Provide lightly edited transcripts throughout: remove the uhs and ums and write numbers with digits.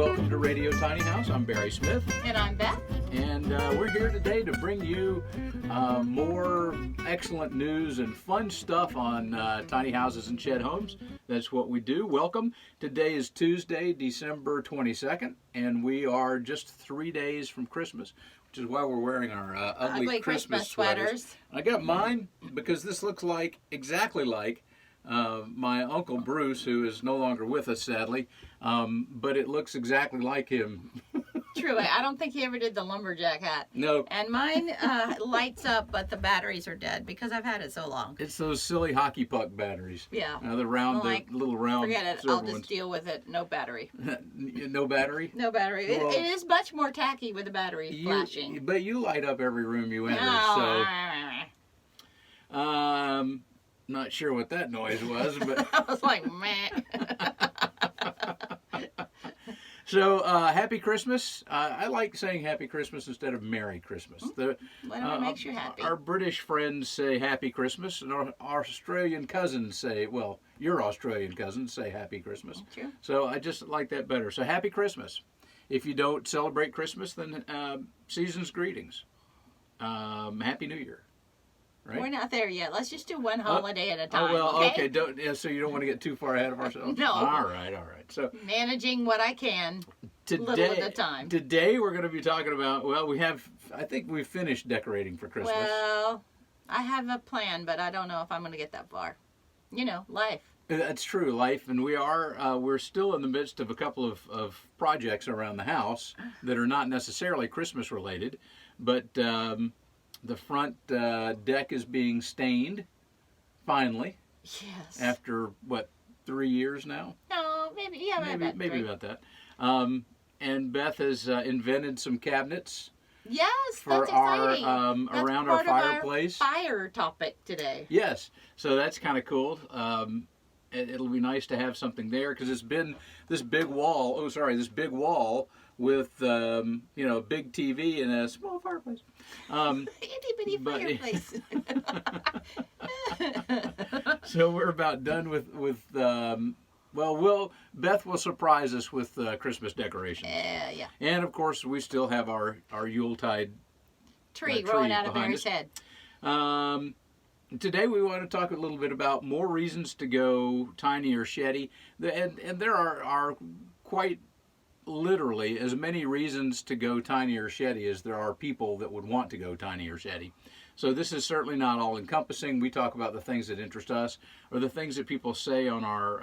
welcome to Radio Tiny House. I'm Barry Smith. And I'm Beth. And we're here today to bring you more excellent news and fun stuff on tiny houses and shed homes. That's what we do. Welcome. Today is Tuesday, December 22nd, and we are just 3 days from Christmas, which is why we're wearing our ugly Christmas sweaters. I got mine because this looks exactly like my Uncle Bruce, who is no longer with us, sadly, but it looks exactly like him. True. I don't think he ever did the lumberjack hat. No. And mine lights up, but the batteries are dead because I've had it so long. It's those silly hockey puck batteries. Yeah. The round, little round. Forget it. I'll just deal with it. No battery. No battery? No battery. Well, it is much more tacky with the battery flashing. But you light up every room you enter, Oh. so... Not sure what that noise was, but... I was like, meh. So, Happy Christmas. I like saying Happy Christmas instead of Merry Christmas. Whatever makes you happy. Our British friends say Happy Christmas, and our Australian cousins say, well, your Australian cousins say Happy Christmas. True. So I just like that better. So Happy Christmas. If you don't celebrate Christmas, then season's greetings. Happy New Year. Right? We're not there yet. Let's just do one holiday at a time. Oh, well, okay. So you don't want to get too far ahead of ourselves? No. All right. So managing what I can, little at a time. Today we're going to be talking about, I think we've finished decorating for Christmas. Well, I have a plan, but I don't know if I'm going to get that far. You know, life. That's true, life, and we're still in the midst of a couple of projects around the house that are not necessarily Christmas related, but the front deck is being stained, finally. Yes. After, 3 years now? No, maybe about that. And Beth has invented some cabinets. Yes, for that's exciting. That's around our fireplace. Our fire topic today. Yes, so that's kind of cool. It'll be nice to have something there because it's been this big wall. This big wall with big TV and a small fireplace. Itty bitty fireplace. So we're about done with Beth will surprise us with Christmas decorations. Yeah. And of course we still have our Yuletide tree growing out of Barry's head. Today we want to talk a little bit about more reasons to go tiny or sheddy, and there are quite literally as many reasons to go tiny or sheddy as there are people that would want to go tiny or sheddy. So this is certainly not all encompassing. We talk about the things that interest us or the things that people say on our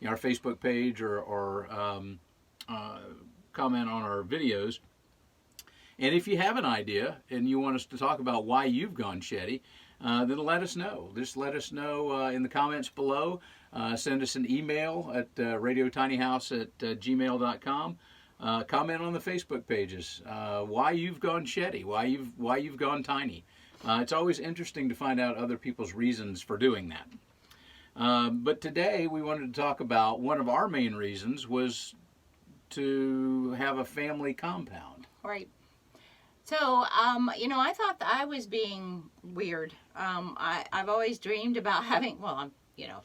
Facebook page or comment on our videos. And if you have an idea and you want us to talk about why you've gone sheddy, then let us know. Just let us know in the comments below. Send us an email at radiotinyhouse@gmail.com. Comment on the Facebook pages. Why you've gone sheddy. Why you've gone tiny. It's always interesting to find out other people's reasons for doing that. But today we wanted to talk about one of our main reasons was to have a family compound. Right. So, I thought that I was being weird. I've always dreamed about having,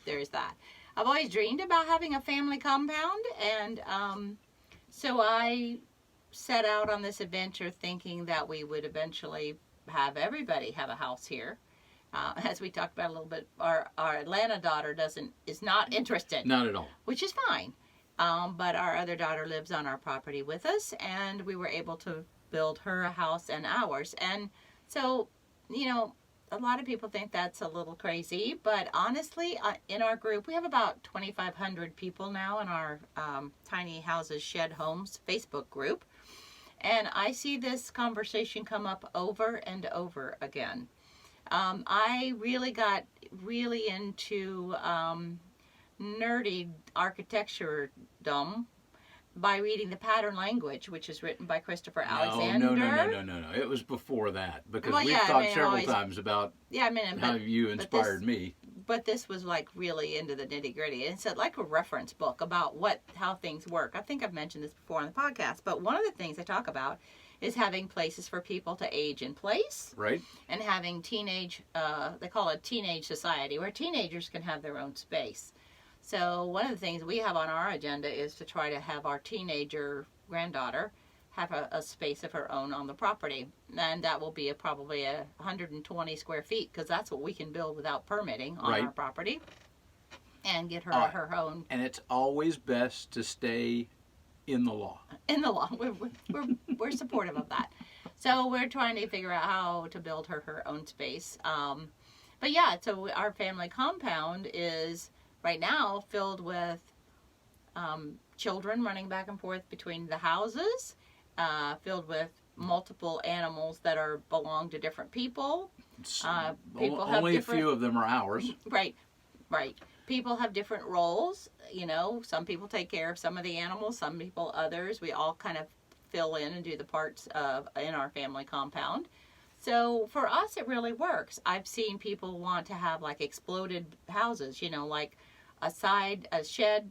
there's that. I've always dreamed about having a family compound, and so I set out on this adventure thinking that we would eventually have everybody have a house here. As we talked about a little bit, our Atlanta daughter is not interested. Not at all. Which is fine. But our other daughter lives on our property with us, and we were able to build her a house and ours. And so, a lot of people think that's a little crazy, but honestly, in our group, we have about 2,500 people now in our Tiny Houses Shed Homes Facebook group. And I see this conversation come up over and over again. I really got into nerdy architecture-dom by reading The Pattern Language, which is written by Christopher Alexander. No. It was before that because we've talked several times about how you inspired me. But this was really into the nitty gritty. And it's like a reference book about how things work. I think I've mentioned this before on the podcast, but one of the things I talk about is having places for people to age in place. Right. And having they call it teenage society, where teenagers can have their own space. So one of the things we have on our agenda is to try to have our teenager granddaughter have a space of her own on the property. And that will be probably 120 square feet, because that's what we can build without permitting on Right. our property. And get her her own. And it's always best to stay in the law. In the law. We're supportive of that. So we're trying to figure out how to build her own space. But yeah, so our family compound is right now filled with children running back and forth between the houses, filled with multiple animals that belong to different people. People only a few of them are ours. Right. People have different roles. You know, some people take care of some of the animals, some people others. We all kind of fill in and do the parts in our family compound. So for us, it really works. I've seen people want to have like exploded houses, you know, like a shed,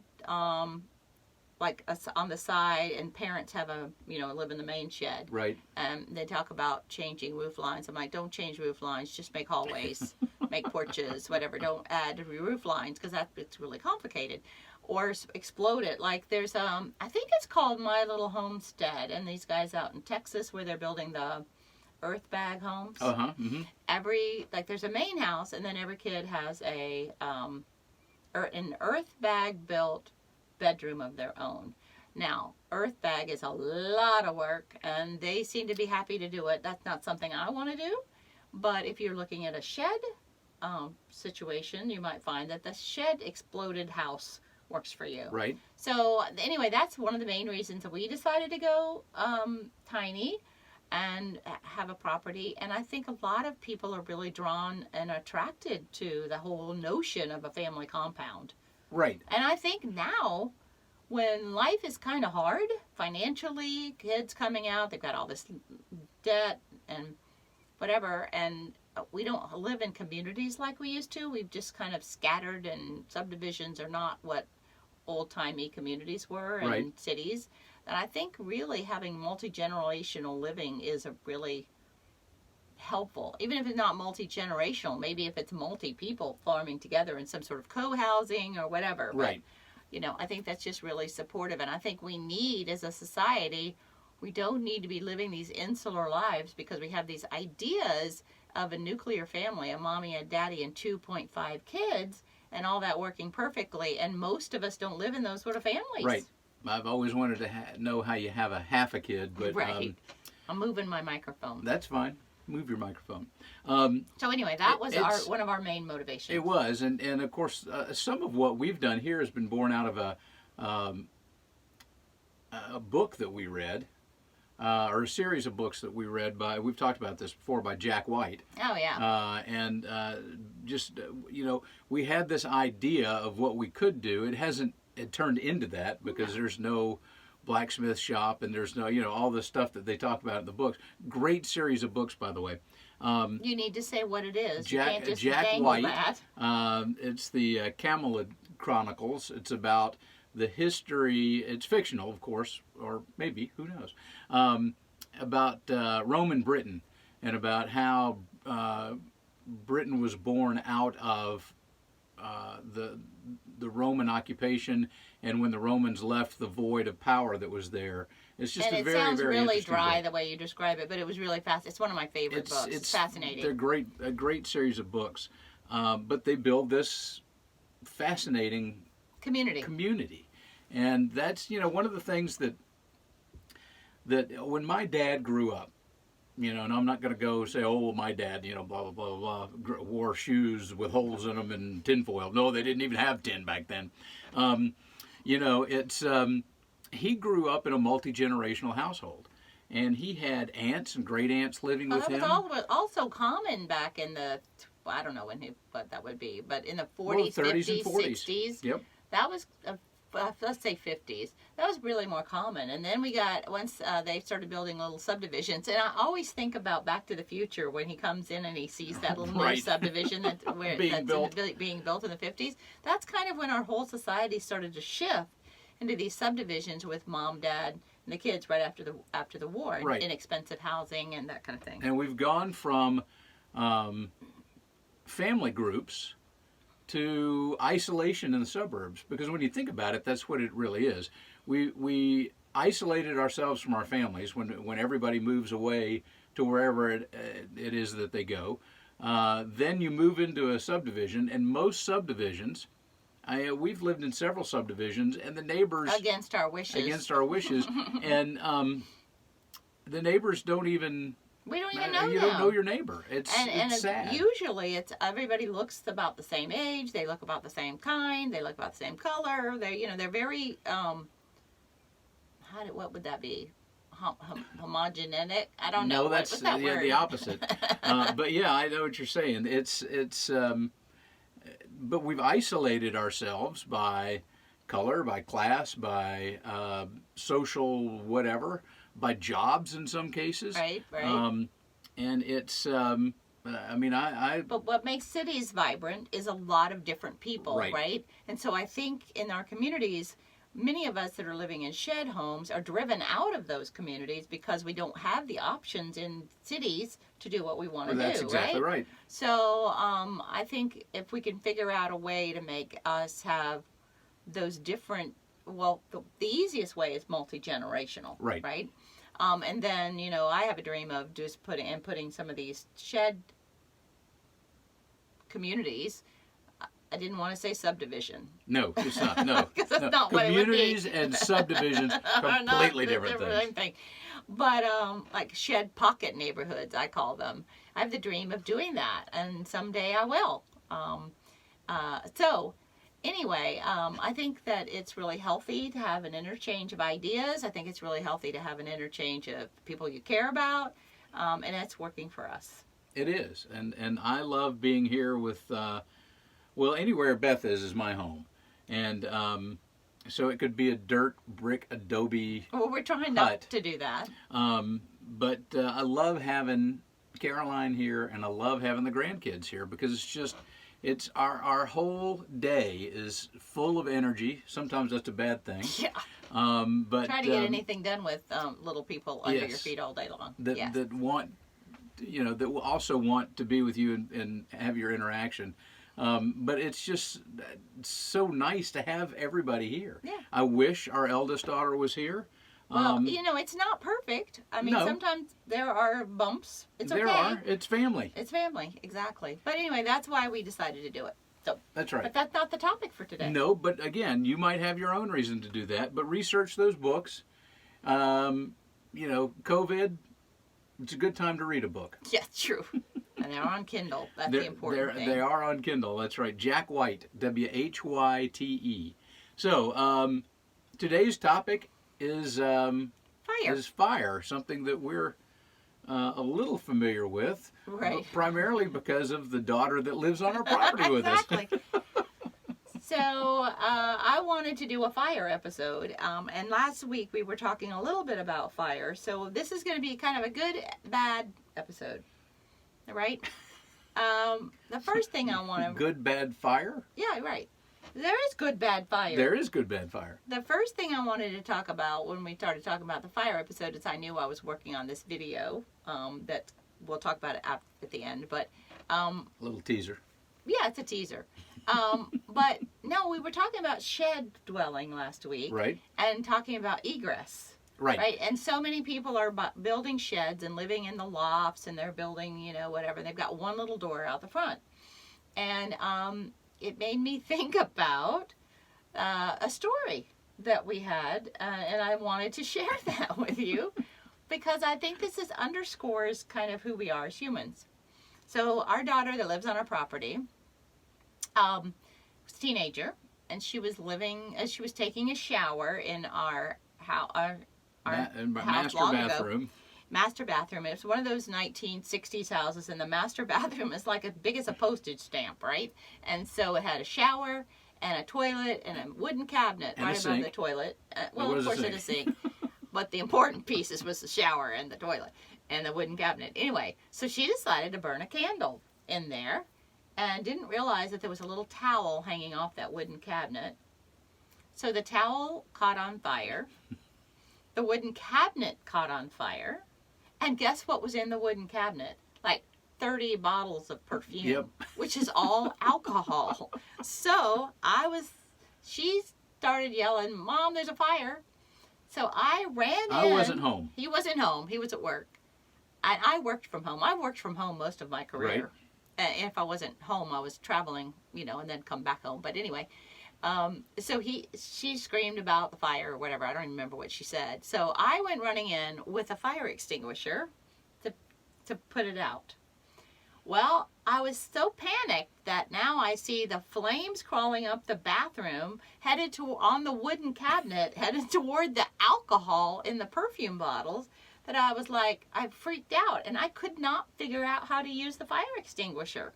like on the side, and parents have live in the main shed. Right. And they talk about changing roof lines. I'm like, don't change roof lines, just make hallways, make porches, whatever. Don't add roof lines, because it's really complicated. Or explode it. Like there's, I think it's called My Little Homestead, and these guys out in Texas where they're building the earth bag homes. Mm-hmm. There's a main house, and then every kid has an earth bag built bedroom of their own. Now, earth bag is a lot of work, and they seem to be happy to do it. That's not something I want to do, but if you're looking at a shed situation, you might find that the shed exploded house works for you. Right. So anyway, that's one of the main reasons that we decided to go tiny and have a property. And I think a lot of people are really drawn and attracted to the whole notion of a family compound. Right. And I think now, when life is kind of hard financially, kids coming out, they've got all this debt and whatever, and we don't live in communities like we used to. We've just kind of scattered, and subdivisions are not what old-timey communities were in Right. cities. And I think really having multi-generational living is a really helpful, even if it's not multi-generational, maybe if it's multi-people farming together in some sort of co-housing or whatever. Right. But, I think that's just really supportive. And I think we need, as a society, we don't need to be living these insular lives, because we have these ideas of a nuclear family, a mommy, a daddy, and 2.5 kids, and all that working perfectly. And most of us don't live in those sort of families. Right. I've always wanted to know how you have a half a kid, but right. I'm moving my microphone. That's fine. Move your microphone. So anyway, that was one of our main motivations. It was, and of course, some of what we've done here has been born out of a book that we read, or a series of books that we read we've talked about this before, by Jack White. Oh, yeah. We had this idea of what we could do. It turned into that, because there's no blacksmith shop, and there's no, all the stuff that they talk about in the books. Great series of books, by the way. You need to say what it is. Jack, you can't just Jack dangle White. that. It's the Camelid Chronicles. It's about the history. It's fictional, of course, or maybe, who knows, about Roman Britain, and about how Britain was born out of the Roman occupation, and when the Romans left, the void of power that was there. It's just and very, sounds very really interesting dry book. the way you describe it, but it was really fast. It's one of my favorite books. It's fascinating. They're a great series of books, but they build this fascinating community, and that's one of the things that when my dad grew up, and I'm not going to go say, oh, well, my dad, blah, blah, blah, blah, wore shoes with holes in them and tinfoil. No, they didn't even have tin back then. He grew up in a multi-generational household, and he had aunts and great aunts living with him. That was also common back in the, I don't know what that would be, but in the 40s, 30s 50s, and 40s. 60s. Yep. That was, let's say 50s. That was really more common. And then once they started building little subdivisions, and I always think about Back to the Future when he comes in and he sees that little new subdivision that's being built in the 50s. That's kind of when our whole society started to shift into these subdivisions with mom, dad, and the kids right after the war, and inexpensive housing and that kind of thing. And we've gone from family groups to isolation in the suburbs, because when you think about it, that's what it really is. We isolated ourselves from our families when everybody moves away to wherever it is that they go. Then you move into a subdivision, and most subdivisions, we've lived in several subdivisions, and the neighbors Against our wishes. And the neighbors don't even. We don't even know You them. don't know your neighbor. It's sad. Usually, everybody looks about the same age. They look about the same kind. They look about the same color. They're very what would that be? Homogenetic? I don't know. No, that's what's that word? the opposite. But yeah, I know what you're saying. But we've isolated ourselves by color, by class, by social whatever, by jobs in some cases. Right. And it's, I. But what makes cities vibrant is a lot of different people, right? And so I think in our communities, many of us that are living in shed homes are driven out of those communities because we don't have the options in cities to do what we want to do, That's exactly right. So I think if we can figure out a way to make us have those different, the easiest way is multi-generational, right? And then, I have a dream of just putting some of these shed communities. I didn't want to say subdivision. No, it's not. No, because that's not what it would be. Communities and subdivisions, completely different things. But like shed pocket neighborhoods, I call them. I have the dream of doing that, and someday I will. So anyway, I think that it's really healthy to have an interchange of ideas. I think it's really healthy to have an interchange of people you care about, and it's working for us. It is, and I love being here with. Anywhere Beth is my home, and so it could be a dirt, brick, adobe. Well, we're trying not to do that. But I love having Caroline here, and I love having the grandkids here because it's our whole day is full of energy. Sometimes that's a bad thing. Yeah. But try to get anything done with little people under your feet all day long. That want, that will also want to be with you and have your interaction. But it's just so nice to have everybody here. Yeah. I wish our eldest daughter was here. Well, it's not perfect. I mean, sometimes there are bumps. It's okay. There are. It's family. It's family, exactly. But anyway, that's why we decided to do it. So that's right. But that's not the topic for today. No, but again, you might have your own reason to do that. But research those books. COVID, it's a good time to read a book. Yeah, true. And they're on Kindle. That's the important thing. They are on Kindle. That's right. Jack White, Whyte. So today's topic is fire, something that we're a little familiar with, right? Primarily because of the daughter that lives on our property with us. Exactly. So I wanted to do a fire episode, and last week we were talking a little bit about fire. So this is going to be kind of a good, bad episode. Right? The first thing I want to... Good, bad fire? Yeah, right. There is good, bad fire. There is good, bad fire. The first thing I wanted to talk about when we started talking about the fire episode is I knew I was working on this video that we'll talk about it at the end. But a little teaser. Yeah, it's a teaser. But no, we were talking about shed dwelling last week. Right. And talking about egress. Right. And so many people are building sheds and living in the lofts, and they're building, whatever. They've got one little door out the front. And it made me think about a story that we had, and I wanted to share that with you because I think this underscores kind of who we are as humans. So our daughter that lives on our property was a teenager, and she was taking a shower in our house. Master bathroom. It's one of those 1960s houses, and the master bathroom is like as big as a postage stamp, right? And so it had a shower and a toilet and a wooden cabinet and right above the toilet. Well, of course, it is a sink. But the important pieces was the shower and the toilet and the wooden cabinet. Anyway, so she decided to burn a candle in there and didn't realize that there was a little towel hanging off that wooden cabinet. So the towel caught on fire. The wooden cabinet caught on fire. And guess what was in the wooden cabinet? Like 30 bottles of perfume, Yep. which is all alcohol. So she started yelling, "Mom, there's a fire." So I ran in. I wasn't home. He wasn't home. He was at work. And I worked from home. I worked from home most of my career. Right. And if I wasn't home, I was traveling, and then come back home. But anyway, so she screamed about the fire or whatever. I don't even remember what she said. So I went running in with a fire extinguisher to put it out. Well, I was so panicked that now I see the flames crawling up the bathroom, on the wooden cabinet, headed toward the alcohol in the perfume bottles, that I was like, I freaked out, and I could not figure out how to use the fire extinguisher.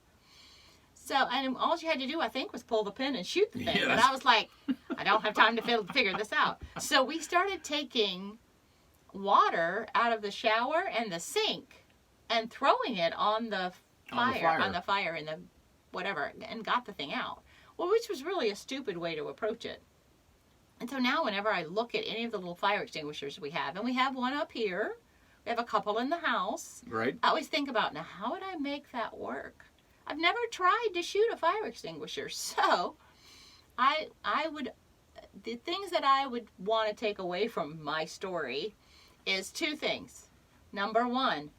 So, and all she had to do, I think, was pull the pin and shoot the thing. Yes. But I was like, I don't have time to figure this out. So we started taking water out of the shower and the sink and throwing it on the fire in the whatever, and got the thing out. Well, which was really a stupid way to approach it. And so now whenever I look at any of the little fire extinguishers we have, and we have one up here, we have a couple in the house. Right. I always think about, now how would I make that work? I've never tried to shoot a fire extinguisher. So the things that I would want to take away from my story is two things. Number one,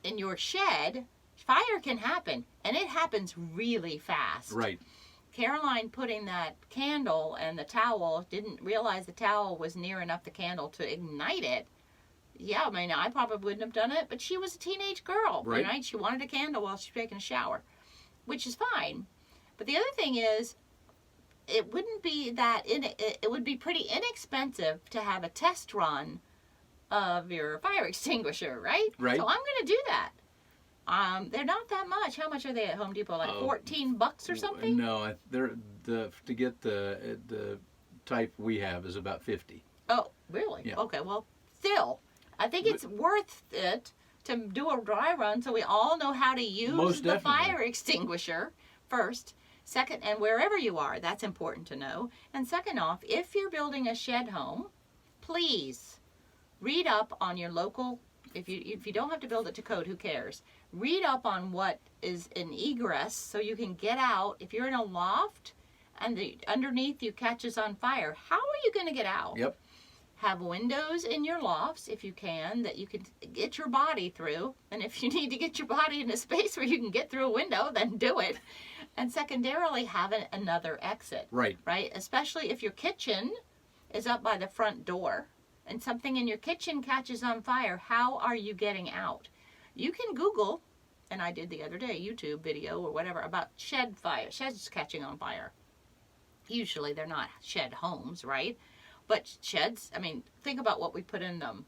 in your shed, fire can happen, and it happens really fast. Right. Caroline putting that candle and the towel, didn't realize the towel was near enough the candle to ignite it. Yeah, I mean, I probably wouldn't have done it, but she was a teenage girl, right? She wanted a candle while she was taking a shower, which is fine. But the other thing is, it wouldn't be it would be pretty inexpensive to have a test run of your fire extinguisher, right? Right. So I'm going to do that. They're not that much. How much are they at Home Depot? Like $14 or something? No, to get the type we have is about 50. Oh, really? Yeah. Okay, well, still, I think it's worth it to do a dry run so we all know how to use the fire extinguisher first. Second, and wherever you are, that's important to know. And second off, if you're building a shed home, please read up on your local. If you don't have to build it to code, who cares? Read up on what is an egress so you can get out. If you're in a loft and underneath you catches on fire, how are you going to get out? Yep. Have windows in your lofts, if you can, that you can get your body through. And if you need to get your body in a space where you can get through a window, then do it. And secondarily, have another exit. Right. Right? Especially if your kitchen is up by the front door and something in your kitchen catches on fire, how are you getting out? You can Google, and I did the other day, YouTube video or whatever, about sheds catching on fire. Usually they're not shed homes, right? But sheds, I mean, think about what we put in them.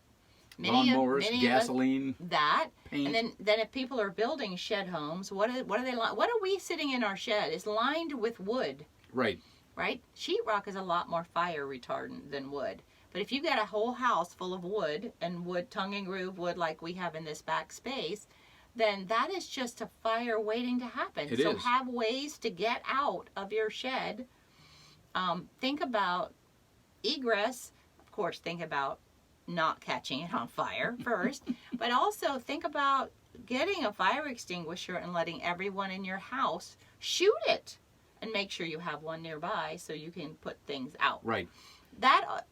Lawnmowers, gasoline, paint. And then if people are building shed homes, what are we sitting in our shed? It's lined with wood. Right. Right? Sheetrock is a lot more fire retardant than wood. But if you got a whole house full of wood, and wood, tongue and groove wood like we have in this back space, then that is just a fire waiting to happen. It so is. Have ways to get out of your shed. Think about egress. Of course, think about not catching it on fire first. But also think about getting a fire extinguisher and letting everyone in your house shoot it. And make sure you have one nearby so you can put things out. Right. That,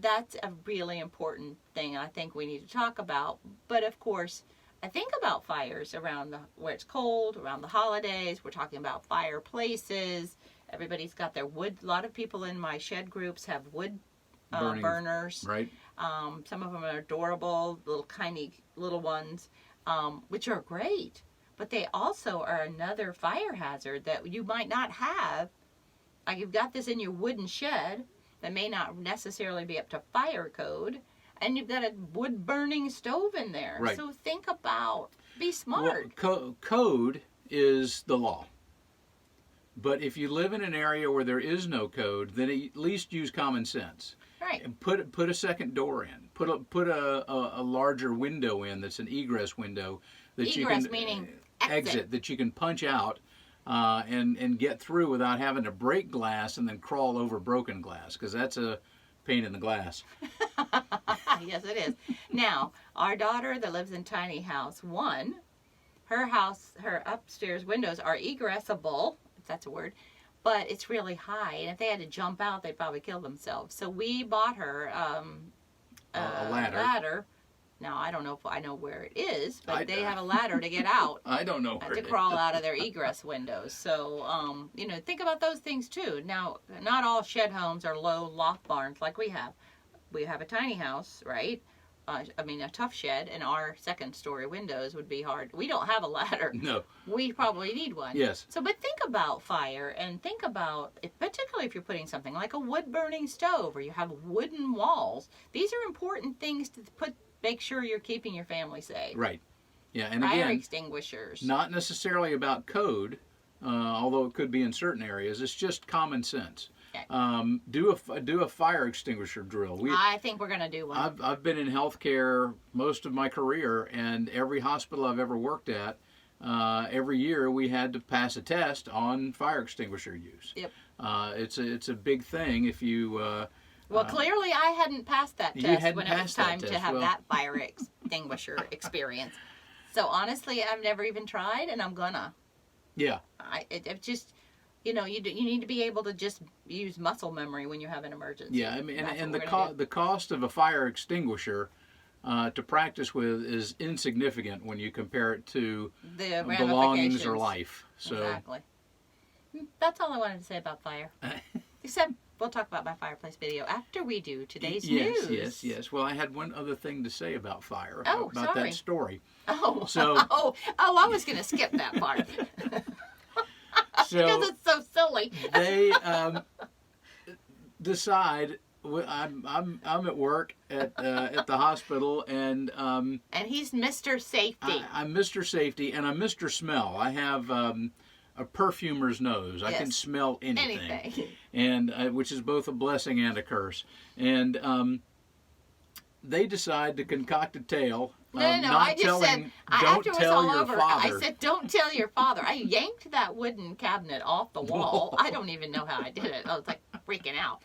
that's a really important thing I think we need to talk about. But of course, I think about fires around where it's cold, around the holidays. We're talking about fireplaces. Everybody's got their wood. A lot of people in my shed groups have wood burners. Right. Some of them are adorable, tiny little ones, which are great. But they also are another fire hazard that you might not have. Like you've got this in your wooden shed that may not necessarily be up to fire code, and you've got a wood burning stove in there. Right. So think about, be smart. Well, code is the law. But if you live in an area where there is no code, then at least use common sense. Right. And put a second door in. Put a larger window in that's an egress window that Egress you can meaning exit that you can punch out and get through without having to break glass and then crawl over broken glass, because that's a pain in the glass. Yes, it is. Now, our daughter that lives in tiny house 1 her house, her upstairs windows are egressable, if that's a word, but it's really high, and if they had to jump out, they'd probably kill themselves. So we bought her a ladder. Now, I don't know if I know where it is, but they have a ladder to get out. I don't know where to crawl out of their egress windows. So, think about those things too. Now, not all shed homes are low loft barns like we have. We have a tiny house, right? A Tuff Shed, and our second story windows would be hard. We don't have a ladder. No. We probably need one. Yes. So, but think about fire, and think about, particularly if you're putting something like a wood burning stove, or you have wooden walls. These are important things to make sure you're keeping your family safe. Right. Yeah, and Fire again, extinguishers. not necessarily about code, although it could be in certain areas. It's just common sense. Okay. Do a fire extinguisher drill. I think we're going to do one. I've been in healthcare most of my career, and every hospital I've ever worked at, every year we had to pass a test on fire extinguisher use. Yep. It's a big thing if you. Well, clearly I hadn't passed that test when it was time to have that fire extinguisher experience. So honestly, I've never even tried, and I'm gonna. Yeah. It just, you need to be able to just use muscle memory when you have an emergency. Yeah, I mean, and the cost of a fire extinguisher to practice with is insignificant when you compare it to the belongings or life. So. Exactly. That's all I wanted to say about fire. Except we'll talk about my fireplace video after we do today's news. Yes. Well, I had one other thing to say about fire. Oh, about sorry. that story. Oh, so, I was going to skip that part. Because it's so silly. They decide. I'm at work at the hospital, and he's Mr. Safety. I'm Mr. Safety, and I'm Mr. Smell. I have a perfumer's nose. I can smell anything. And which is both a blessing and a curse. And they decide to concoct a tale. No. I just said, after it was all over, I said, don't tell your father. I yanked that wooden cabinet off the wall. I don't even know how I did it. I was like freaking out.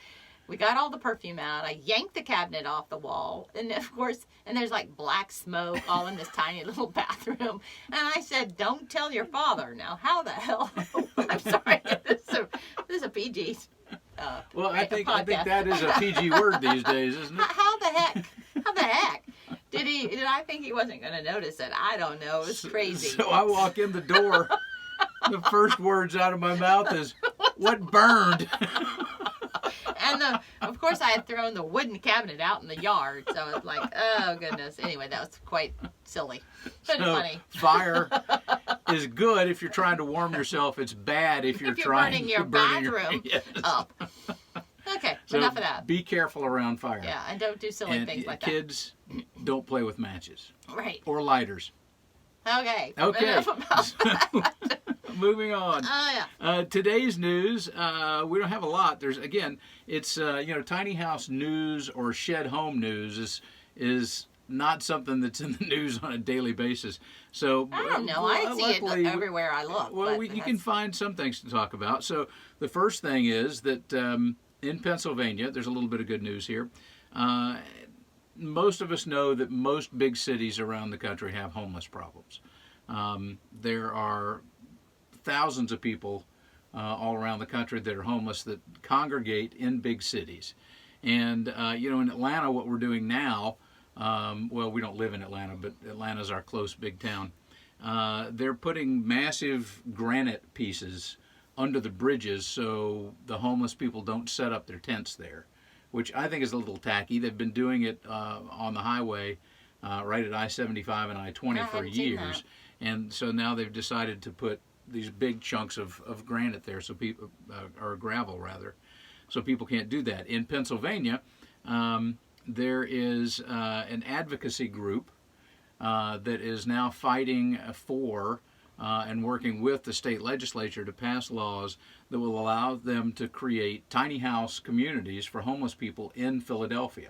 We got all the perfume out. I yanked the cabinet off the wall. And of course, there's like black smoke all in this tiny little bathroom. And I said, don't tell your father. Now, how the hell? I'm sorry. This is a PG. Well, I think that is a PG word these days, isn't it? How the heck? Did I think he wasn't going to notice it? I don't know. It was crazy. So I walk in the door. The first words out of my mouth is, "What burned?" And of course, I had thrown the wooden cabinet out in the yard, so it's like, oh goodness. Anyway, that was quite silly, but funny. Fire is good if you're trying to warm yourself. It's bad if you're trying to burn your bathroom up. Okay, so enough of that. Be careful around fire. Yeah, and don't do silly things like that. Kids, don't play with matches. Right. Or lighters. Okay. Enough about that. Moving on. Oh, yeah. Today's news, we don't have a lot. It's tiny house news or shed home news is not something that's in the news on a daily basis. So I don't know. I see it everywhere I look. Well, you can find some things to talk about. So the first thing is that in Pennsylvania, there's a little bit of good news here. Most of us know that most big cities around the country have homeless problems. There are thousands of people all around the country that are homeless that congregate in big cities. And, in Atlanta, what we're doing now, we don't live in Atlanta, but Atlanta's our close big town. They're putting massive granite pieces under the bridges so the homeless people don't set up their tents there, which I think is a little tacky. They've been doing it on the highway right at I-75 and I-20 for years. And so now they've decided to put these big chunks of granite there, so people, or gravel rather, so people can't do that. In Pennsylvania, there is an advocacy group that is now fighting for and working with the state legislature to pass laws that will allow them to create tiny house communities for homeless people in Philadelphia.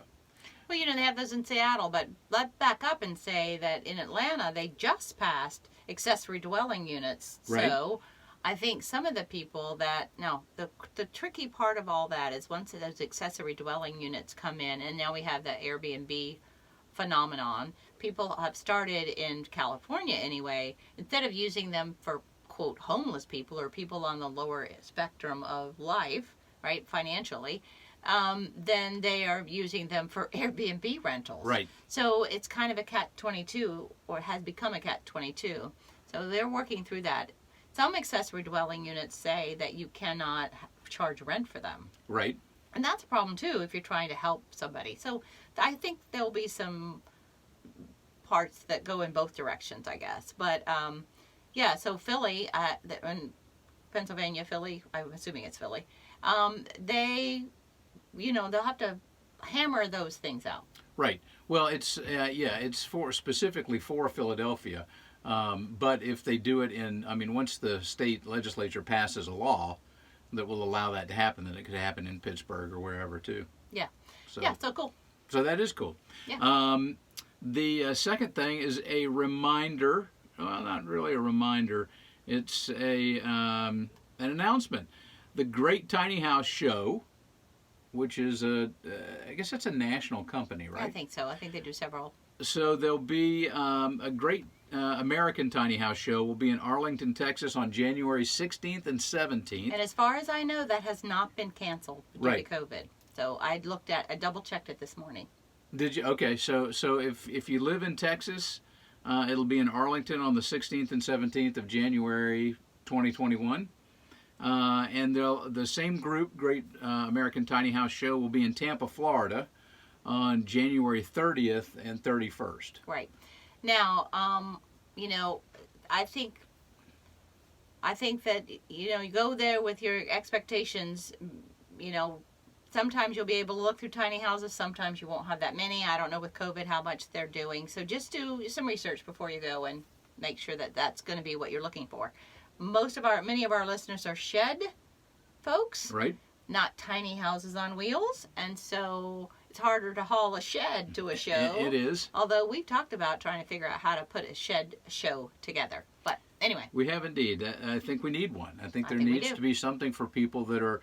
Well, they have those in Seattle, but let's back up and say that in Atlanta, they just passed accessory dwelling units. Right. So I think some of the people the tricky part of all that is once those accessory dwelling units come in, and now we have the Airbnb phenomenon, people have started in California anyway, instead of using them for, quote, homeless people or people on the lower spectrum of life, right, financially, then they are using them for Airbnb rentals. Right. So it's kind of a catch-22, or has become a catch-22. So they're working through that. Some accessory dwelling units say that you cannot charge rent for them. Right. And that's a problem too if you're trying to help somebody. So I think there'll be some parts that go in both directions, I guess. But yeah, so Philly, in Pennsylvania, Philly, I'm assuming it's Philly, they, they'll have to hammer those things out. Right. Well, it's specifically for Philadelphia. But if they do it once the state legislature passes a law that will allow that to happen, then it could happen in Pittsburgh or wherever too. Yeah. So, yeah, so cool. So that is cool. Yeah. The second thing is a reminder. Well, not really a reminder. It's an announcement. The Great Tiny House Show, which is I guess that's a national company, right? I think so. I think they do several. So there'll be a Great American Tiny House Show will be in Arlington, Texas on January 16th and 17th. And as far as I know, that has not been canceled due Right. to COVID. So I double-checked it this morning. Did you? Okay, so if you live in Texas, it'll be in Arlington on the 16th and 17th of January 2021. And the same group, Great American Tiny House Show, will be in Tampa, Florida on January 30th and 31st. Right. Now, I think that, you go there with your expectations, sometimes you'll be able to look through tiny houses, sometimes you won't have that many. I don't know with COVID how much they're doing. So just do some research before you go and make sure that that's going to be what you're looking for. Many of our listeners are shed folks. Right. Not tiny houses on wheels. And so it's harder to haul a shed to a show. It is. Although we've talked about trying to figure out how to put a shed show together. But anyway. We have indeed. I think we need one. I think there we needs do. to be something for people that are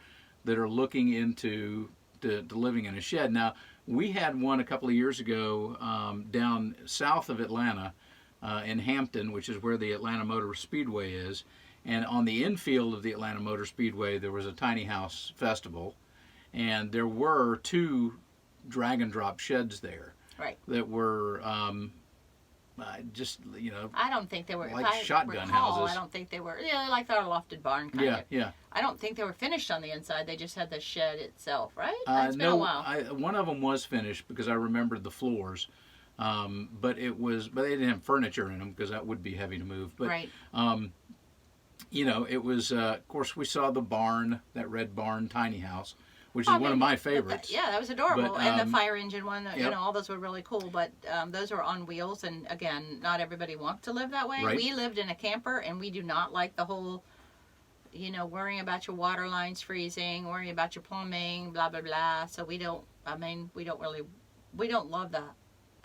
looking into to living in a shed. Now, we had one a couple of years ago down south of Atlanta in Hampton, which is where the Atlanta Motor Speedway is. And on the infield of the Atlanta Motor Speedway, there was a tiny house festival. And there were 2 drag and drop sheds there. Right. That were I don't think they were like if I shotgun recall, houses. I don't think they were. Yeah, like our lofted barn kind of. Yeah. I don't think they were finished on the inside. They just had the shed itself, right? It's been no, a while. one of them was finished because I remembered the floors, but they didn't have furniture in them because that would be heavy to move. But right. It was. Of course, we saw the barn, that red barn tiny house, which is one of my favorites. That was adorable. But, and the fire engine one, yep. all those were really cool. But those are on wheels, and again, not everybody wants to live that way. Right. We lived in a camper, and we do not like the whole, worrying about your water lines freezing, worrying about your plumbing, blah blah blah. So we don't love the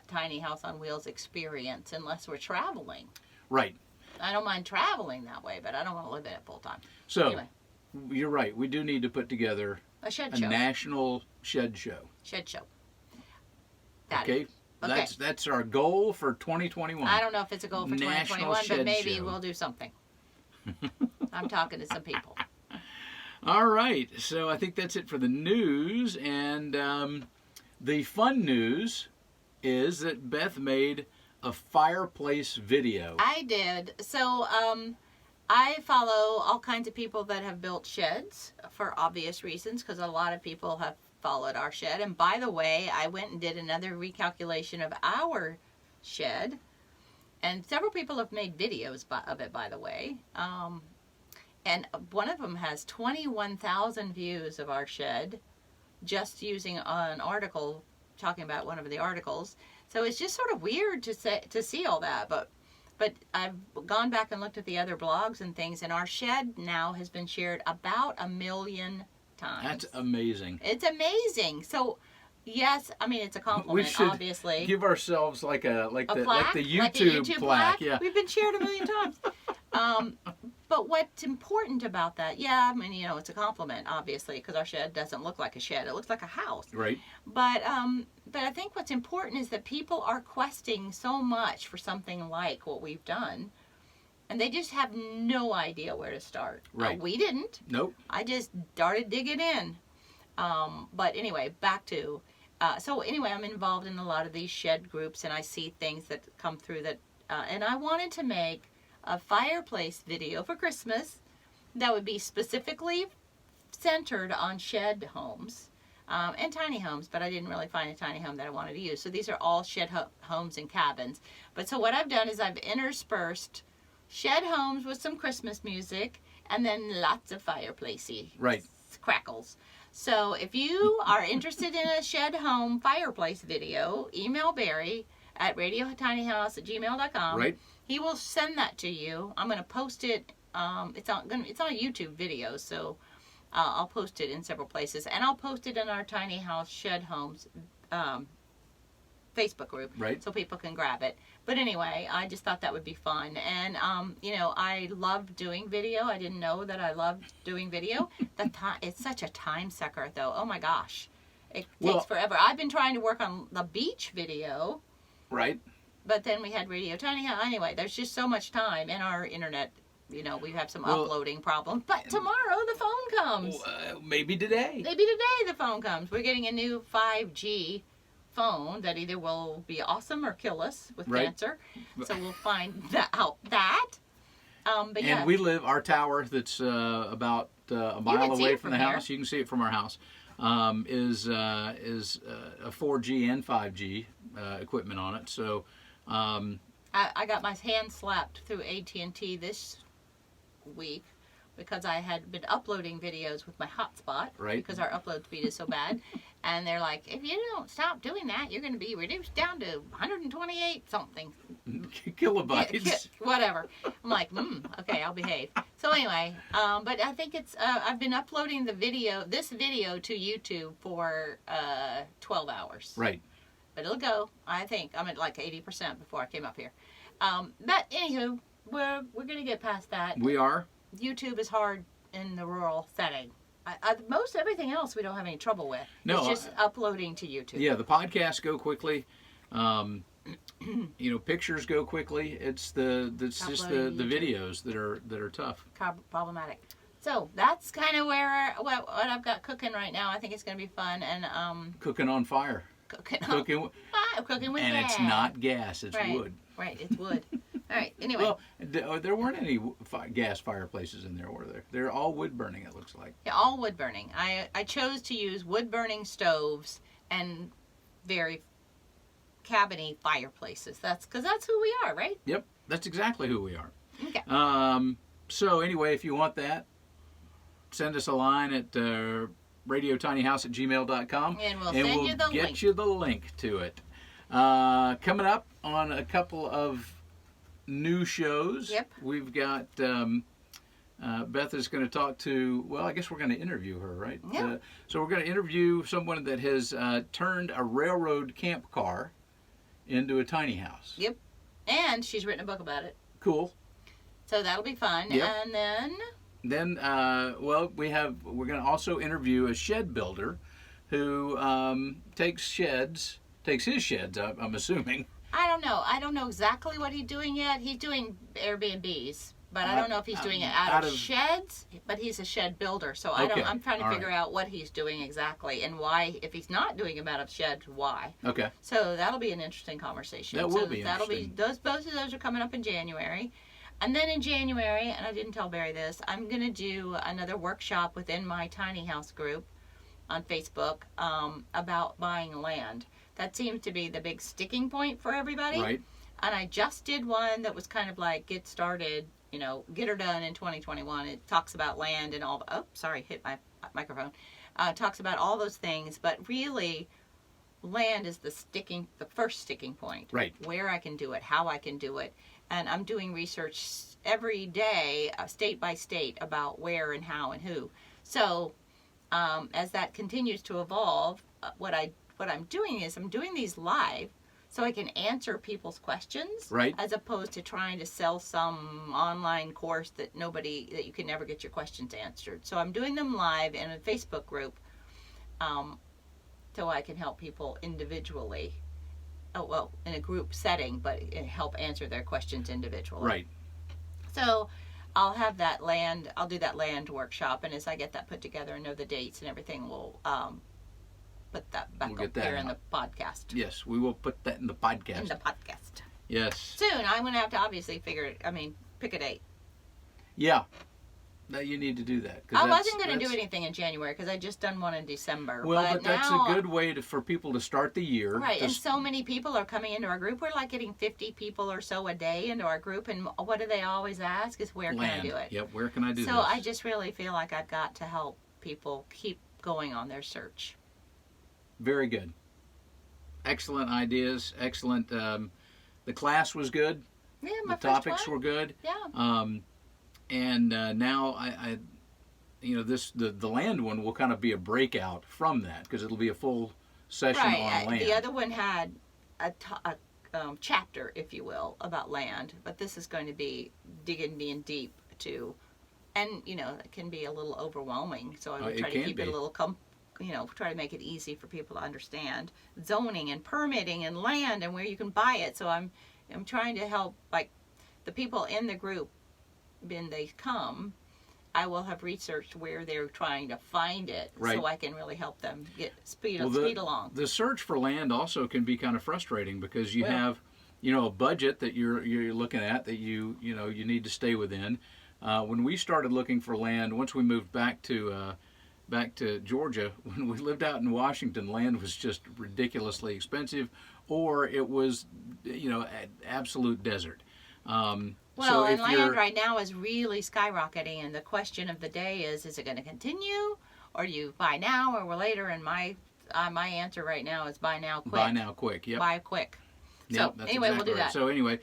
tiny house on wheels experience unless we're traveling. Right. I don't mind traveling that way, but I don't want to live in it full time. So, anyway. You're right. We do need to put together A shed a show. national shed show. Shed show. Got Okay. it. Okay. That's our goal for 2021. I don't know if it's a goal for National 2021, but shed maybe show. we'll do something. I'm talking to some people. All right. So I think that's it for the news. And the fun news is that Beth made a fireplace video. I did. So I follow all kinds of people that have built sheds for obvious reasons, because a lot of people have followed our shed. And by the way, I went and did another recalculation of our shed. And several people have made videos of it, by the way. And one of them has 21,000 views of our shed, just using an article, talking about one of the articles. So it's just sort of weird to see all that. But I've gone back and looked at the other blogs and things, and our shed now has been shared about 1 million times. That's amazing. It's amazing. So, yes, I mean, it's a compliment, We should obviously. give ourselves like the plaque? YouTube, like a YouTube plaque. Yeah. We've been shared 1 million times. But what's important about that, yeah, I mean, you know, it's a compliment, obviously, because our shed doesn't look like a shed. It looks like a house. Right. But I think what's important is that people are questing so much for something like what we've done, and they just have no idea where to start. Right. We didn't. Nope. I just started digging in. But anyway, back to... so anyway, I'm involved in a lot of these shed groups, and I see things that come through that... and I wanted to make a fireplace video for Christmas that would be specifically centered on shed homes and tiny homes, but I didn't really find a tiny home that I wanted to use. So these are all shed homes and cabins. But so what I've done is I've interspersed shed homes with some Christmas music and then lots of fireplacey crackles. So if you are interested in a shed home fireplace video, email Barry at radiotinyhouse@gmail.com. Right. He will send that to you. I'm going to post it. It's on a YouTube video, so I'll post it in several places, and I'll post it in our Tiny House Shed Homes Facebook group, right, so people can grab it. But anyway, I just thought that would be fun, and you know, I love doing video. I didn't know that I loved doing video. It's such a time sucker, though. Oh my gosh, it takes forever. I've been trying to work on the beach video. Right. But then we had Radio Tiny House. Anyway, there's just so much time in our internet. You know, we have some uploading problems. But tomorrow the phone comes. Maybe today. Maybe today the phone comes. We're getting a new 5G phone that either will be awesome or kill us with cancer. So we'll find out that. But yeah. And we live, our tower that's about a mile away from the house. You can see it from our house. Is a 4G and 5G equipment on it. So I got my hand slapped through AT&T this week because I had been uploading videos with my hotspot, because our upload speed is so bad. And they're like, if you don't stop doing that, you're going to be reduced down to 128 something kilobytes. Whatever. I'm like, okay, I'll behave. So anyway, but I think it's I've been uploading this video to YouTube for 12 hours. Right. But it'll go. I think I'm at like 80% before I came up here. But anywho, we're gonna get past that. We are. YouTube is hard in the rural setting. Most everything else we don't have any trouble with. No, it's just uploading to YouTube. Yeah, the podcasts go quickly. You know, pictures go quickly. It's just the videos that are tough. Problematic. So that's kind of where what I've got cooking right now. I think it's gonna be fun and cooking on fire. Cooking with and gas. It's not gas, it's wood. Right, it's wood. All right, anyway. Well, there weren't any gas fireplaces in there, were there? They're all wood burning, it looks like. Yeah, all wood burning. I chose to use wood burning stoves and very cabiny fireplaces. That's because that's who we are, right? Yep, that's exactly who we are. Okay. So anyway, if you want that, send us a line at radiotinyhouse@gmail.com, and we'll send you the link. Get you the link to it. Coming up on a couple of new shows. Yep. We've got Beth is going to talk to, well, I guess we're going to interview her, right? Yeah. So we're going to interview someone that has turned a railroad camp car into a tiny house. Yep. And she's written a book about it. Cool. So that'll be fun. Yep. And then we're going to also interview a shed builder who takes his sheds, I'm assuming. I don't know exactly what he's doing yet. He's doing Airbnbs, but I don't know if he's doing it out of sheds, but he's a shed builder. So I'm trying to figure out what he's doing exactly and why. If he's not doing them out of sheds, why? Okay. So that'll be an interesting conversation. That will be interesting. Both of those are coming up in January. And then in January, and I didn't tell Barry this, I'm going to do another workshop within my tiny house group on Facebook about buying land. That seems to be the big sticking point for everybody. Right. And I just did one that was kind of like get started, get her done in 2021. It talks about land and all. Oh, sorry, hit my microphone. Talks about all those things, but really, land is the first sticking point. Right. Where I can do it, how I can do it. And I'm doing research every day, state by state, about where and how and who. So as that continues to evolve, what I'm doing is I'm doing these live so I can answer people's questions, Right. as opposed to trying to sell some online course that you can never get your questions answered. So I'm doing them live in a Facebook group, so I can help people individually. Oh, well, in a group setting, but help answer their questions individually. Right. So I'll do that land workshop, and as I get that put together and know the dates and everything, we'll put that back up here in the podcast. Yes, we will put that in the podcast. In the podcast. Yes. Soon, I'm going to have to obviously pick a date. Yeah. Now you need to do that. I wasn't going to do anything in January because I just done one in December. Well, but that's a good way for people to start the year. Right, and so many people are coming into our group. We're like getting 50 people or so a day into our group, and what do they always ask is, where can I do it? Yep, where can I do this? So I just really feel like I've got to help people keep going on their search. Very good. Excellent ideas. Excellent. The class was good. Yeah, my The topics were good. Yeah. And now the land one will kind of be a breakout from that because it'll be a full session on land. The other one had a chapter, if you will, about land, but this is going to be digging in deep too, and it can be a little overwhelming. So I would try to keep it a little try to make it easy for people to understand zoning and permitting and land and where you can buy it. So I'm trying to help, like, the people in the group when they come, I will have researched where they're trying to find it, so I can really help them speed along. The search for land also can be kind of frustrating because you have, a budget that you're looking at that you need to stay within. When we started looking for land, once we moved back to Georgia, when we lived out in Washington, land was just ridiculously expensive, or it was, absolute desert. Land right now is really skyrocketing, and the question of the day is it going to continue, or do you buy now or later? And my answer right now is buy now, quick. Buy now, quick. Yep. Buy quick. Yep, so anyway, we'll do that. So anyway,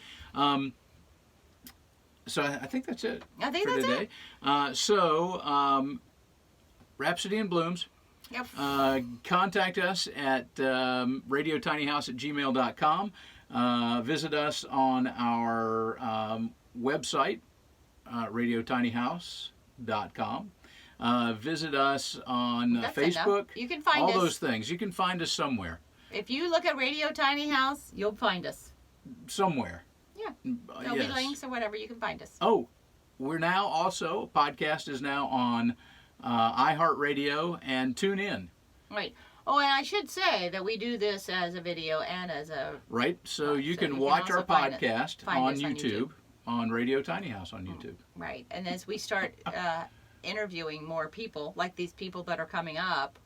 so I think that's it. I think for that's today. it. Rhapsody in Blooms. Yep. Contact us at radiotinyhouse@gmail.com. Visit us on our website, radiotinyhouse.com. Visit us on Facebook. Enough. You can find us. All those things. You can find us somewhere. If you look at Radio Tiny House, you'll find us. Somewhere. Yeah. There'll be links or whatever. You can find us. Oh, we're now also, podcast is now on iHeartRadio and TuneIn. Right. Oh, and I should say that we do this as a video and as a... Right. So you can watch our podcast on YouTube, on Radio Tiny House on YouTube. Right. And as we start interviewing more people, like these people that are coming up,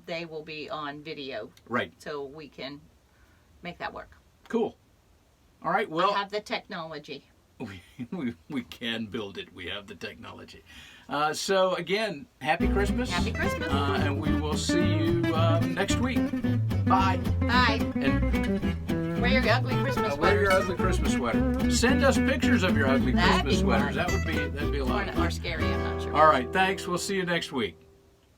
they will be on video. Right. So we can make that work. Cool. All right. Well, I have the technology. We can build it. We have the technology. So again, Happy Christmas. Happy Christmas. And we will see you next week. Bye. Bye. And wear your ugly Christmas sweaters. Wear your ugly Christmas sweater. Send us pictures of your ugly Christmas sweaters. That'd be a lot of fun. Or scary, I'm not sure. All right. Thanks. We'll see you next week.